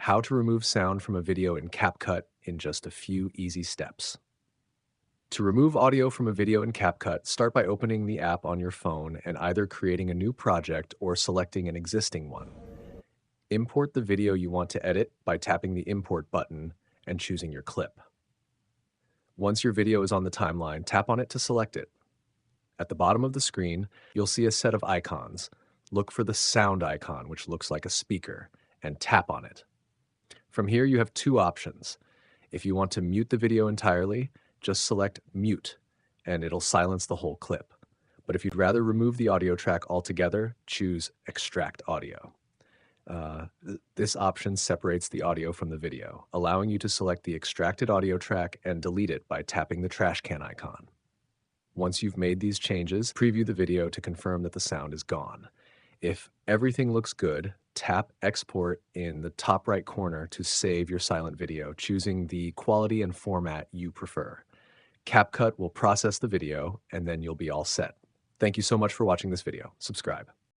How to remove sound from a video in CapCut in just a few easy steps. To remove audio from a video in CapCut, start by opening the app on your phone and either creating a new project or selecting an existing one. Import the video you want to edit by tapping the Import button and choosing your clip. Once your video is on the timeline, tap on it to select it. At the bottom of the screen, you'll see a set of icons. Look for the sound icon, which looks like a speaker, and tap on it. From here, you have two options. If you want to mute the video entirely, just select Mute, and it'll silence the whole clip. But if you'd rather remove the audio track altogether, choose Extract Audio. This option separates the audio from the video, allowing you to select the extracted audio track and delete it by tapping the trash can icon. Once you've made these changes, preview the video to confirm that the sound is gone. If everything looks good, tap Export in the top right corner to save your silent video, choosing the quality and format you prefer. CapCut will process the video, and then you'll be all set. Thank you so much for watching this video. Subscribe.